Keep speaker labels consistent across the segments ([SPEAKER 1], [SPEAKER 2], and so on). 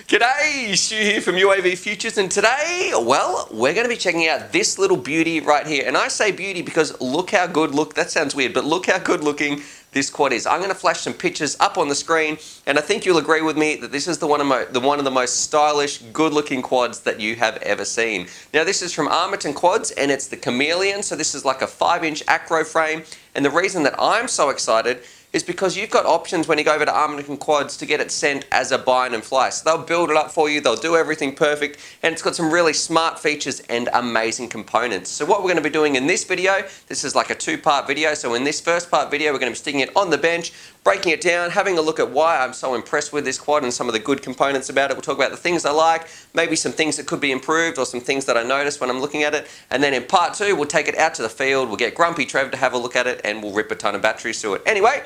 [SPEAKER 1] G'day, Stu here from UAVfutures, and today, well, we're going to be checking out this little beauty right here. And I say beauty because look how good, that sounds weird, but look how good looking this quad is. I'm going to flash some pictures up on the screen, and I think you'll agree with me that this is one of the most stylish, good looking quads that you have ever seen. Now this is from Armattan Quads, and it's the Chameleon, so this is like a 5-inch acro frame, and the reason that I'm so excited is because you've got options when you go over to Armattan Quads to get it sent as a bind and fly. So they'll build it up for you, they'll do everything perfect, and it's got some really smart features and amazing components. So what we're going to be doing in this video, this is like a 2-part video, so in this first part video we're going to be sticking it on the bench, breaking it down, having a look at why I'm so impressed with this quad and some of the good components about it. We'll talk about the things I like, maybe some things that could be improved or some things that I noticed when I'm looking at it, and then in part 2 we'll take it out to the field, we'll get Grumpy Trev to have a look at it, and we'll rip a ton of batteries through it. Anyway,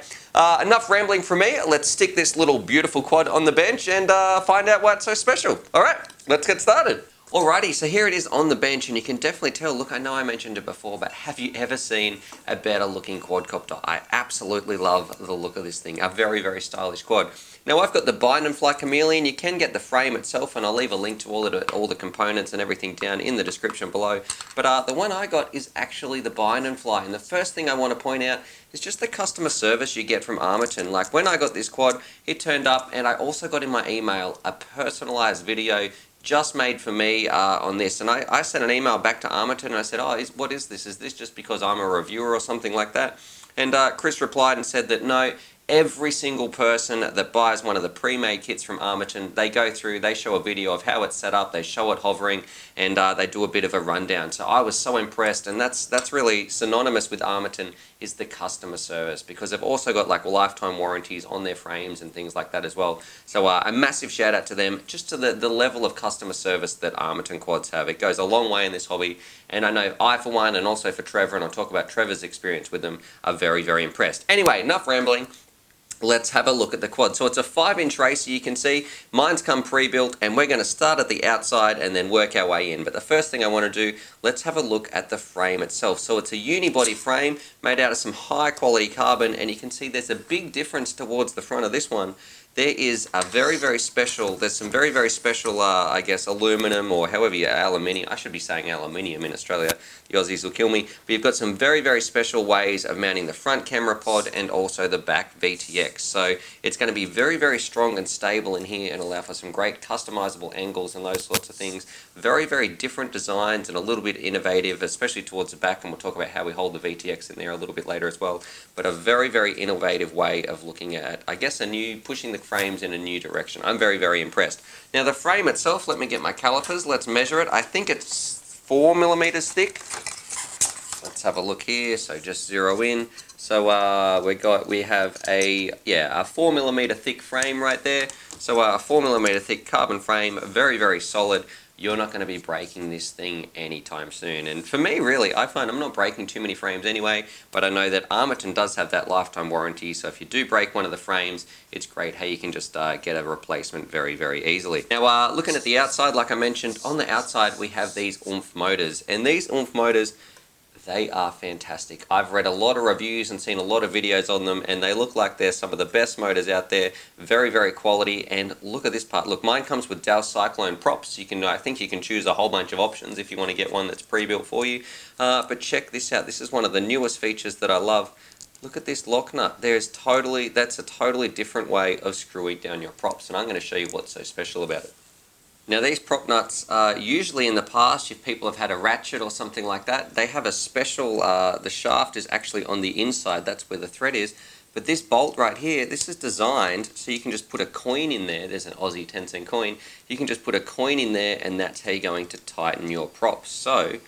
[SPEAKER 1] enough rambling from me. Let's stick this little beautiful quad on the bench and find out why it's so special. Alright, let's get started. Alrighty, so here it is on the bench, and you can definitely tell, look, I know I mentioned it before, but have you ever seen a better looking quadcopter? I absolutely love the look of this thing. A very, very stylish quad. Now I've got the Bind and Fly Chameleon. You can get the frame itself, and I'll leave a link to all the components and everything down in the description below. But the one I got is actually the Bind and Fly, and the first thing I want to point out is just the customer service you get from Armattan. Like when I got this quad, it turned up, and I also got in my email a personalized video just made for me on this, and I sent an email back to Armattan and I said, oh, what is this? Is this just because I'm a reviewer or something like that? And Chris replied and said that no, every single person that buys one of the pre-made kits from Armattan, they go through, they show a video of how it's set up, they show it hovering, and they do a bit of a rundown. So I was so impressed, and that's really synonymous with Armattan, is the customer service, because they've also got like lifetime warranties on their frames and things like that as well. So a massive shout out to them, just to the level of customer service that Armattan Quads have. It goes a long way in this hobby, and I know I, for one, and also for Trevor, and I'll talk about Trevor's experience with them, are very, very impressed. Anyway, enough rambling. Let's have a look at the quad. So it's a 5-inch racer, you can see. Mine's come pre-built, and we're going to start at the outside and then work our way in. But the first thing I want to do, let's have a look at the frame itself. So it's a unibody frame made out of some high quality carbon, and you can see there's a big difference towards the front of this one. There is a very, very special, there's some very, very special, I guess, aluminum, or however you, aluminium, I should be saying aluminium in Australia, the Aussies will kill me, but you've got some very, very special ways of mounting the front camera pod and also the back VTX. So it's going to be very, very strong and stable in here and allow for some great customizable angles and those sorts of things. Very, very different designs and a little bit innovative, especially towards the back, and we'll talk about how we hold the VTX in there a little bit later as well. But a very, very innovative way of looking at, I guess, pushing the frames in a new direction. I'm very, very impressed. Now the frame itself, let me get my calipers, let's measure it. I think it's 4mm thick. Let's have a look here, so just zero in. So we have a 4mm thick frame right there. So a 4mm thick carbon frame, very, very solid. You're not going to be breaking this thing anytime soon. And for me, really, I find I'm not breaking too many frames anyway, but I know that Armattan does have that lifetime warranty, so if you do break one of the frames, it's great how you can just get a replacement very, very easily. Now, looking at the outside, like I mentioned, on the outside we have these oomph motors, and these oomph motors, they are fantastic. I've read a lot of reviews and seen a lot of videos on them, and they look like they're some of the best motors out there. Very, very quality. And look at this part. Look, mine comes with Dow Cyclone props. I think you can choose a whole bunch of options if you want to get one that's pre-built for you. But check this out. This is one of the newest features that I love. Look at this lock nut. That's a totally different way of screwing down your props, and I'm going to show you what's so special about it. Now these prop nuts, usually in the past, if people have had a ratchet or something like that, they have a special, the shaft is actually on the inside, that's where the thread is. But this bolt right here, this is designed so you can just put a coin in there. There's an Aussie 10-cent coin. You can just put a coin in there, and that's how you're going to tighten your props. So,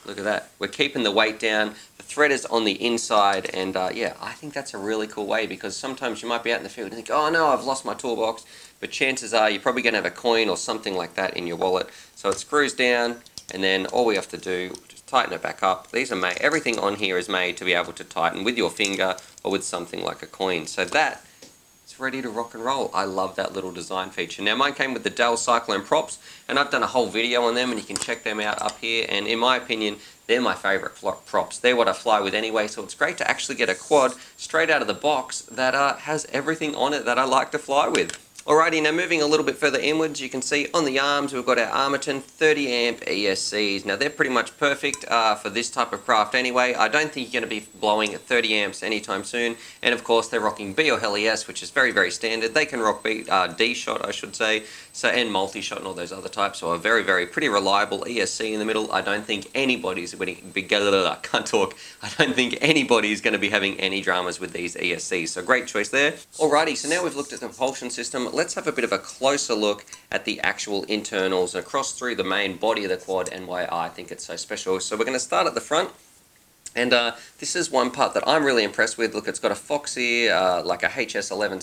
[SPEAKER 1] look at that. We're keeping the weight down. The thread is on the inside, and yeah, I think that's a really cool way, because sometimes you might be out in the field and think, oh no, I've lost my toolbox. But chances are you're probably going to have a coin or something like that in your wallet. So it screws down, and then all we have to do, just tighten it back up. These are made, everything on here is made to be able to tighten with your finger or with something like a coin. So that is ready to rock and roll. I love that little design feature. Now mine came with the Dell Cyclone props, and I've done a whole video on them, and you can check them out up here. And in my opinion, they're my favourite props. They're what I fly with anyway, so it's great to actually get a quad straight out of the box that has everything on it that I like to fly with. Alrighty, now moving a little bit further inwards, you can see on the arms we've got our Armattan 30 amp ESCs. Now they're pretty much perfect for this type of craft anyway. I don't think you're going to be blowing at 30 amps anytime soon. And of course they're rocking B or LES, which is very, very standard. They can rock D-shot, I should say, and multi-shot and all those other types. So a very, very pretty reliable ESC in the middle. I don't think anybody's going to be, I can't talk. I don't think anybody's going to be having any dramas with these ESCs. So great choice there. Alrighty, so now we've looked at the propulsion system. Let's have a bit of a closer look at the actual internals across through the main body of the quad and why I think it's so special. So we're going to start at the front. And this is one part that I'm really impressed with. Look, it's got a Foxy, like a HS11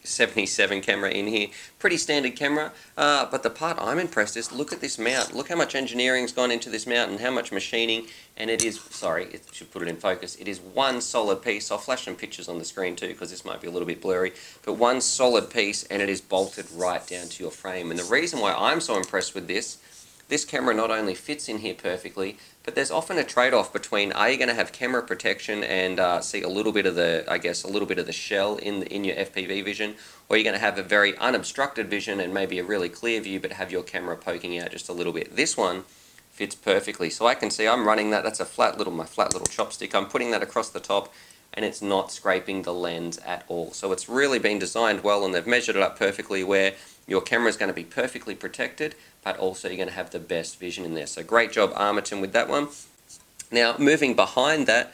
[SPEAKER 1] 77 camera in here. Pretty standard camera. But the part I'm impressed is, look at this mount. Look how much engineering's gone into this mount and how much machining. And it is, sorry, it should put it in focus. It is one solid piece. I'll flash some pictures on the screen too because this might be a little bit blurry. But one solid piece, and it is bolted right down to your frame. And the reason why I'm so impressed with this camera not only fits in here perfectly, but there's often a trade-off between, are you going to have camera protection and see a little bit of the, I guess, a little bit of the shell in your FPV vision, or you're going to have a very unobstructed vision and maybe a really clear view, but have your camera poking out just a little bit. This one fits perfectly. So I can see I'm running that. That's my flat little chopstick. I'm putting that across the top, and it's not scraping the lens at all. So it's really been designed well, and they've measured it up perfectly where your camera is going to be perfectly protected, but also you're going to have the best vision in there. So great job, Armattan, with that one. Now, moving behind that,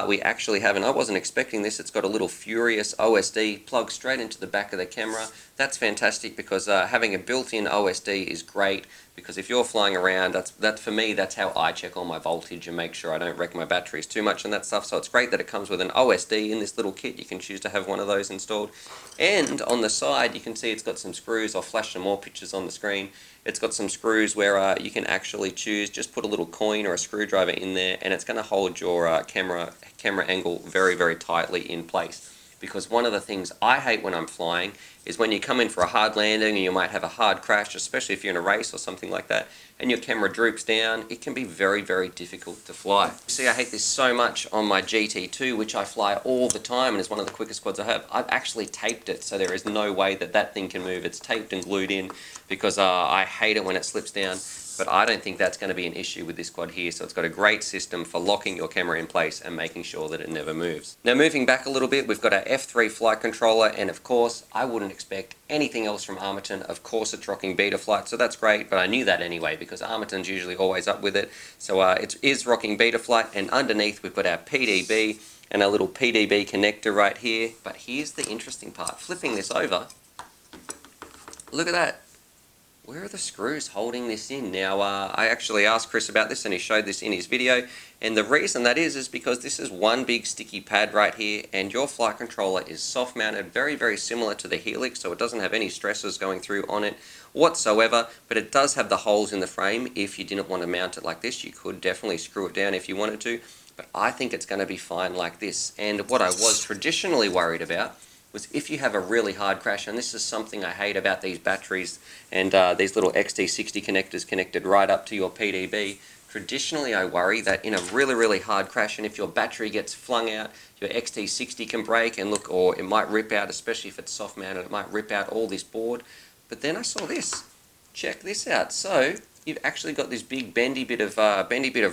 [SPEAKER 1] we actually have, and I wasn't expecting this, it's got a little Furious OSD plug straight into the back of the camera. That's fantastic because having a built-in OSD is great, because if you're flying around, for me, that's how I check all my voltage and make sure I don't wreck my batteries too much and that stuff. So it's great that it comes with an OSD in this little kit. You can choose to have one of those installed. And on the side, you can see it's got some screws. I'll flash some more pictures on the screen. It's got some screws where you can actually choose, just put a little coin or a screwdriver in there, and it's going to hold your camera angle very, very tightly in place. Because one of the things I hate when I'm flying is when you come in for a hard landing and you might have a hard crash, especially if you're in a race or something like that, and your camera droops down, it can be very, very difficult to fly. See, I hate this so much on my GT2, which I fly all the time and is one of the quickest quads I have. I've actually taped it, so there is no way that that thing can move. It's taped and glued in because I hate it when it slips down. But I don't think that's going to be an issue with this quad here. So it's got a great system for locking your camera in place and making sure that it never moves. Now moving back a little bit, we've got our F3 flight controller, and of course I wouldn't expect anything else from Armattan. Of course it's rocking Betaflight, so that's great, but I knew that anyway because Armattan's usually always up with it. So it is rocking Betaflight, and underneath we've got our PDB and our little PDB connector right here. But here's the interesting part. Flipping this over, look at that. Where are the screws holding this in? Now, I actually asked Chris about this and he showed this in his video, and the reason that is because this is one big sticky pad right here, and your flight controller is soft mounted, very, very similar to the Helix, so it doesn't have any stresses going through on it whatsoever, but it does have the holes in the frame. If you didn't want to mount it like this, you could definitely screw it down if you wanted to, but I think it's going to be fine like this. And what I was traditionally worried about was if you have a really hard crash, and this is something I hate about these batteries and these little XT60 connectors connected right up to your PDB. Traditionally, I worry that in a really, really hard crash, and if your battery gets flung out, your XT60 can break and look, or it might rip out, especially if it's soft mounted, it might rip out all this board. But then I saw this. Check this out. So you've actually got this big bendy bit of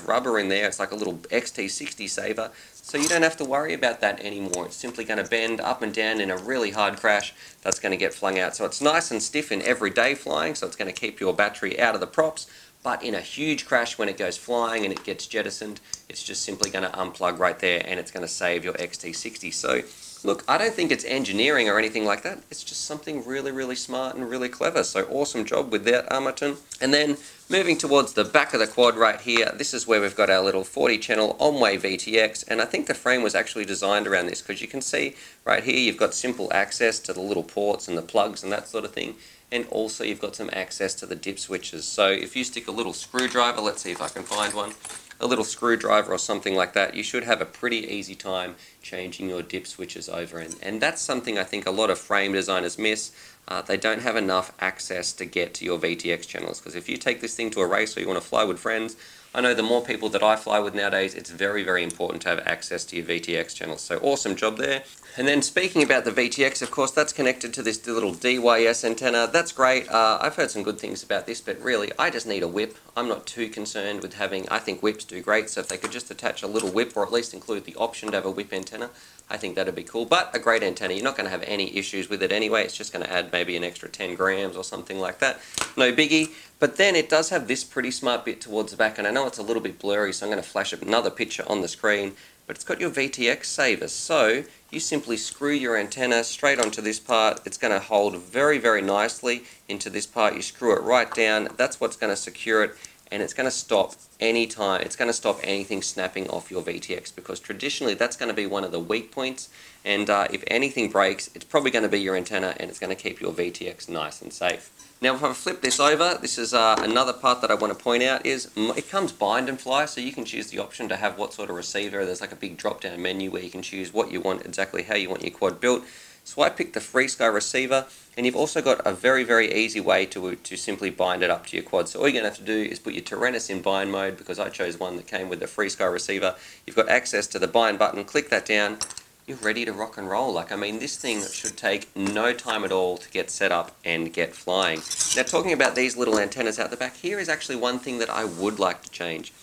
[SPEAKER 1] rubber in there. It's like a little XT60 saver. So you don't have to worry about that anymore. It's simply going to bend up and down in a really hard crash. That's going to get flung out. So it's nice and stiff in everyday flying, so it's going to keep your battery out of the props. But in a huge crash, when it goes flying and it gets jettisoned, it's just simply going to unplug right there, and it's going to save your XT60. So look, I don't think it's engineering or anything like that. It's just something really, really smart and really clever. So awesome job with that, Armattan. And then moving towards the back of the quad right here, this is where we've got our little 40-channel on-way VTX. And I think the frame was actually designed around this, because you can see right here you've got simple access to the little ports and the plugs and that sort of thing. And also you've got some access to the dip switches. So if you stick a little screwdriver, let's see if I can find one, a little screwdriver or something like that, you should have a pretty easy time changing your dip switches over. And that's something I think a lot of frame designers miss. They don't have enough access to get to your VTX channels, because if you take this thing to a race or you want to fly with friends, I know the more people that I fly with nowadays, it's very, very important to have access to your VTX channels. So awesome job there. And then speaking about the VTX, of course, that's connected to this little DYS antenna. That's great. I've heard some good things about this, but really, I just need a whip. I'm not too concerned with having, I think whips do great, so if they could just attach a little whip, or at least include the option to have a whip antenna, I think that'd be cool. But a great antenna, you're not going to have any issues with it anyway. It's just going to add maybe an extra 10 grams or something like that. No biggie. But then it does have this pretty smart bit towards the back, and I know it's a little bit blurry, so I'm going to flash up another picture on the screen. But it's got your VTX saver, so you simply screw your antenna straight onto this part. It's going to hold very, very nicely into this part. You screw it right down. That's what's going to secure it, and it's going to stop any time. It's going to stop anything snapping off your VTX, because traditionally that's going to be one of the weak points, and if anything breaks, it's probably going to be your antenna, and it's going to keep your VTX nice and safe. Now if I flip this over, this is another part that I want to point out is it comes bind and fly, so you can choose the option to have what sort of receiver. There's like a big drop down menu where you can choose what you want, exactly how you want your quad built. So I picked the FreeSky receiver, and you've also got a very, very easy way to simply bind it up to your quad. So all you're going to have to do is put your Tyrannus in bind mode, because I chose one that came with the FreeSky receiver. You've got access to the bind button, click that down, you're ready to rock and roll. Like, I mean, this thing should take no time at all to get set up and get flying. Now, talking about these little antennas out the back, here is actually one thing that I would like to change.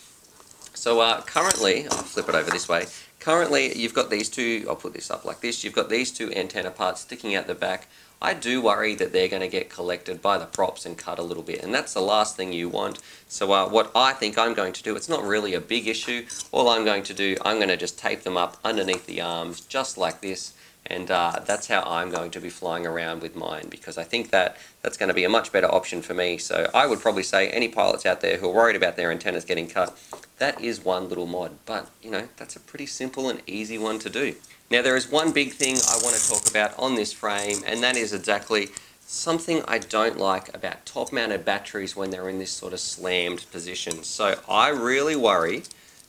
[SPEAKER 1] So currently, I'll flip it over this way. Currently, you've got these two, I'll put this up like this, you've got these two antenna parts sticking out the back. I do worry that they're going to get collected by the props and cut a little bit, and that's the last thing you want. So what I think I'm going to do, it's not really a big issue. All I'm going to do, I'm going to just tape them up underneath the arms, just like this, and that's how I'm going to be flying around with mine, because I think that's going to be a much better option for me. So I would probably say any pilots out there who are worried about their antennas getting cut, that is one little mod, but you know, that's a pretty simple and easy one to do. Now there is one big thing I want to talk about on this frame, and that is exactly something I don't like about top-mounted batteries when they're in this sort of slammed position. So I really worry,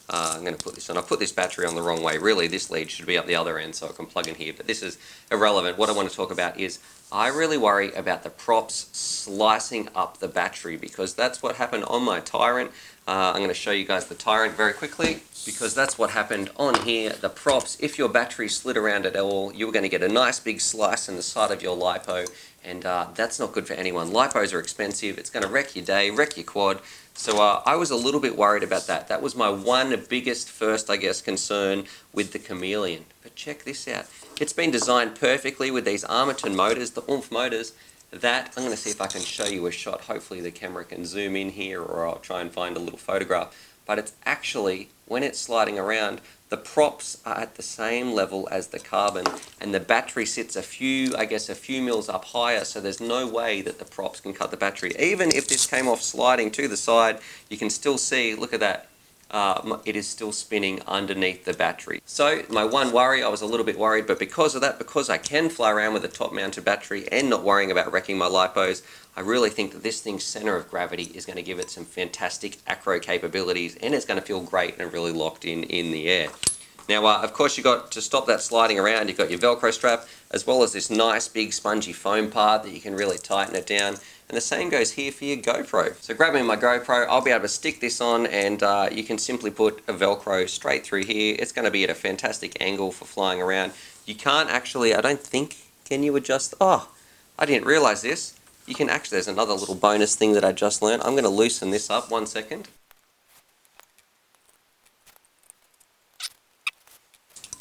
[SPEAKER 1] I'm going to put this on, I put this battery on the wrong way, really this lead should be up the other end so I can plug in here, but this is irrelevant. What I want to talk about is I really worry about the props slicing up the battery, because that's what happened on my Tyrant. I'm going to show you guys the Tyrant very quickly, because that's what happened on here. The props, if your battery slid around at all, you were going to get a nice big slice in the side of your LiPo, and that's not good for anyone. LiPos are expensive, it's going to wreck your day, wreck your quad. So I was a little bit worried about that. That was my biggest first, I guess, concern with the Chameleon. But check this out. It's been designed perfectly with these Armattan motors, the oomph motors. That, I'm going to see if I can show you a shot. Hopefully the camera can zoom in here, or I'll try and find a little photograph. But it's actually, when it's sliding around, the props are at the same level as the carbon, and the battery sits a few mils up higher, so there's no way that the props can cut the battery. Even if this came off sliding to the side, you can still see, look at that, it is still spinning underneath the battery. So my one worry, I was a little bit worried, but because of that, because I can fly around with a top mounted battery and not worrying about wrecking my LiPos, I really think that this thing's center of gravity is going to give it some fantastic acro capabilities, and it's going to feel great and really locked in the air. Now, of course, you got to stop that sliding around, you've got your Velcro strap, as well as this nice big spongy foam part that you can really tighten it down. And the same goes here for your GoPro. So grabbing my GoPro, I'll be able to stick this on, and you can simply put a Velcro straight through here. It's going to be at a fantastic angle for flying around. You can't actually, I don't think, can you adjust? Oh, I didn't realize this. You can actually, there's another little bonus thing that I just learned. I'm going to loosen this up, 1 second.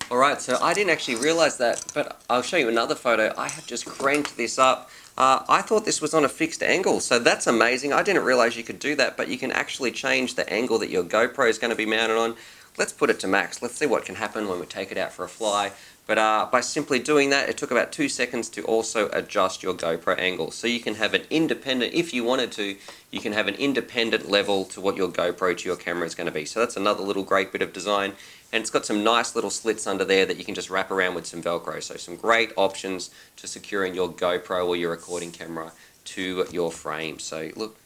[SPEAKER 1] Alright, so I didn't actually realize that, but I'll show you another photo. I have just cranked this up. I thought this was on a fixed angle, so that's amazing. I didn't realize you could do that, but you can actually change the angle that your GoPro is going to be mounted on. Let's put it to max. Let's see what can happen when we take it out for a fly. But by simply doing that, it took about 2 seconds to also adjust your GoPro angle. So you can have an independent, if you wanted to, you can have an independent level to what your GoPro to your camera is going to be. So that's another little great bit of design. And it's got some nice little slits under there that you can just wrap around with some Velcro. So some great options to securing your GoPro or your recording camera to your frame. So look,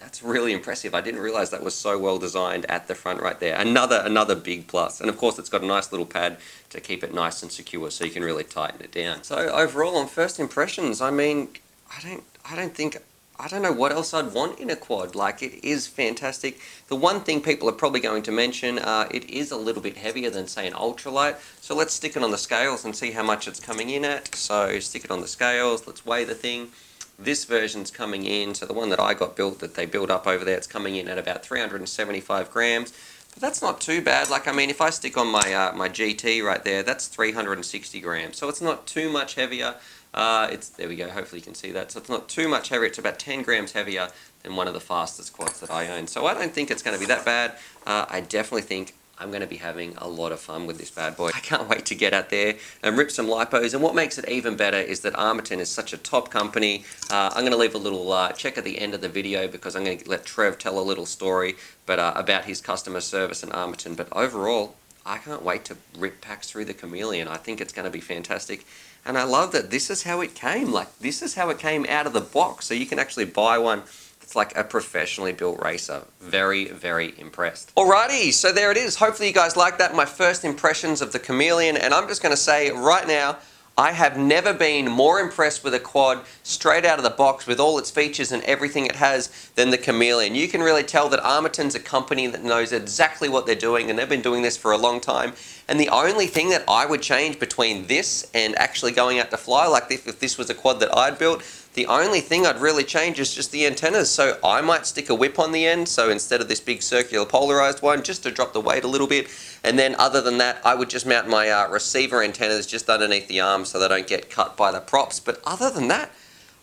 [SPEAKER 1] that's really impressive. I didn't realize that was so well designed at the front right there. Another big plus. And of course it's got a nice little pad to keep it nice and secure so you can really tighten it down. So overall, on first impressions, I mean, I don't think I don't know what else I'd want in a quad. Like, it is fantastic. The one thing people are probably going to mention, it is a little bit heavier than, say, an ultralight. So let's stick it on the scales and see how much it's coming in at. So stick it on the scales, let's weigh the thing. This version's coming in, so the one that I got built, that they built up over there, it's coming in at about 375 grams. But that's not too bad. Like, I mean, if I stick on my my GT right there, that's 360 grams. So it's not too much heavier. There we go, hopefully you can see that. So it's not too much heavier, it's about 10 grams heavier than one of the fastest quads that I own. So I don't think it's going to be that bad. I definitely think I'm going to be having a lot of fun with this bad boy. I can't wait to get out there and rip some lipos. And what makes it even better is that Armattan is such a top company. I'm going to leave a little check at the end of the video because I'm going to let Trev tell a little story about his customer service and Armattan. But overall, I can't wait to rip packs through the Chameleon. I think it's going to be fantastic. And I love that this is how it came. Like, this is how it came out of the box. So you can actually buy one. It's like a professionally built racer. Very, very impressed. Alrighty, so there it is. Hopefully you guys like that. My first impressions of the Chameleon. And I'm just going to say right now, I have never been more impressed with a quad straight out of the box with all its features and everything it has than the Chameleon. You can really tell that Armattan's a company that knows exactly what they're doing, and they've been doing this for a long time. And the only thing that I would change between this and actually going out to fly, like if this was a quad that I'd built, the only thing I'd really change is just the antennas. So I might stick a whip on the end, so instead of this big circular polarized one, just to drop the weight a little bit. And then other than that, I would just mount my receiver antennas just underneath the arms so they don't get cut by the props. But other than that,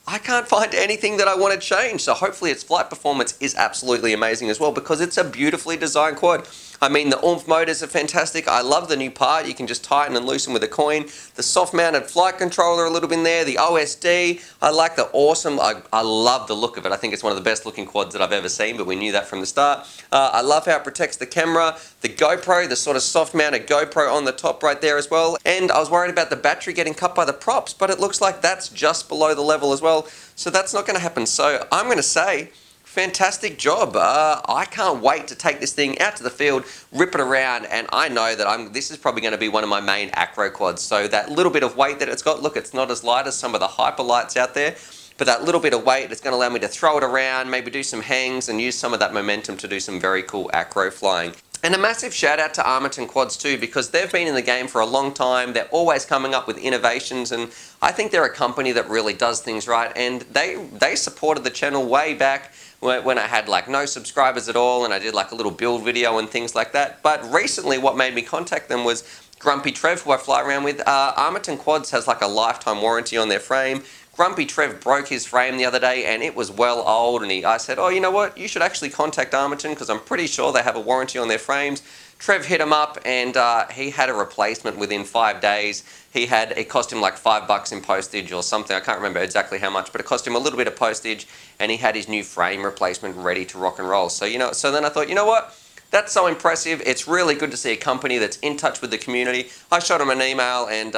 [SPEAKER 1] I can't find anything that I want to change. So hopefully its flight performance is absolutely amazing as well, because it's a beautifully designed quad. I mean, the oomph motors are fantastic. I love the new part. You can just tighten and loosen with a coin. The soft-mounted flight controller a little bit in there. The OSD. I like the awesome. I love the look of it. I think it's one of the best looking quads that I've ever seen, but we knew that from the start. I love how it protects the camera. The GoPro, the sort of soft-mounted GoPro on the top right there as well. And I was worried about the battery getting cut by the props, but it looks like that's just below the level as well. So that's not going to happen. So I'm going to say, fantastic job. I can't wait to take this thing out to the field, rip it around, and I know that this is probably going to be one of my main acro quads. So that little bit of weight that it's got, look, it's not as light as some of the hyper lights out there, but that little bit of weight is going to allow me to throw it around, maybe do some hangs, and use some of that momentum to do some very cool acro flying. And a massive shout out to Armattan Quads too, because they've been in the game for a long time. They're always coming up with innovations, and I think they're a company that really does things right. And they supported the channel way back when I had like no subscribers at all, and I did like a little build video and things like that. But recently what made me contact them was Grumpy Trev, who I fly around with. Armattan Quads has like a lifetime warranty on their frame. Grumpy Trev broke his frame the other day and it was well old, and I said, oh, you know what, you should actually contact Armattan because I'm pretty sure they have a warranty on their frames. Trev hit him up, and he had a replacement within 5 days. It cost him like $5 in postage or something. I can't remember exactly how much, but it cost him a little bit of postage, and he had his new frame replacement ready to rock and roll. So, so then I thought, you know what? That's so impressive. It's really good to see a company that's in touch with the community. I shot him an email, and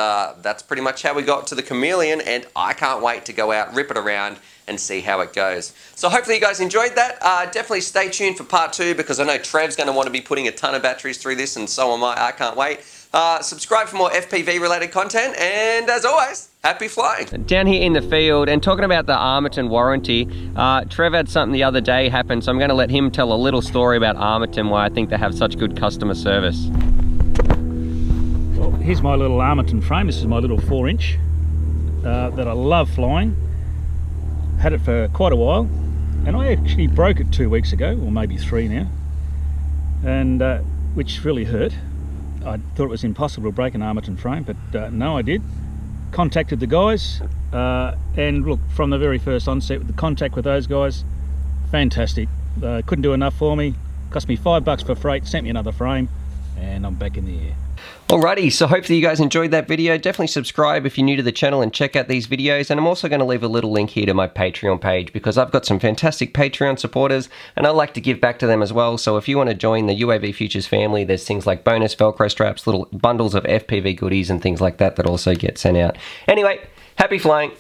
[SPEAKER 1] that's pretty much how we got to the Chameleon, and I can't wait to go out, rip it around, and see how it goes. So hopefully you guys enjoyed that. Definitely stay tuned for part 2, because I know Trev's going to want to be putting a ton of batteries through this, and so am I. I can't wait. Subscribe for more FPV related content, and as always, happy flying. Down here in the field, and talking about the Armattan warranty, Trev had something the other day happen, so I'm going to let him tell a little story about Armattan, why I think they have such good customer service.
[SPEAKER 2] Well, here's my little Armattan frame. This is my little 4-inch that I love flying. Had it for quite a while, and I actually broke it 2 weeks ago, or maybe 3 now, and which really hurt. I thought it was impossible to break an Armattan frame, but no, I did. Contacted the guys, and look, from the very first onset with the contact with those guys, fantastic. Couldn't do enough for me. Cost me $5 for freight, sent me another frame, and I'm back in the air.
[SPEAKER 1] Alrighty, so hopefully you guys enjoyed that video. Definitely subscribe if you're new to the channel and check out these videos. And I'm also going to leave a little link here to my Patreon page, because I've got some fantastic Patreon supporters and I like to give back to them as well. So if you want to join the UAVfutures family, there's things like bonus Velcro straps, little bundles of FPV goodies and things like that that also get sent out. Anyway, happy flying.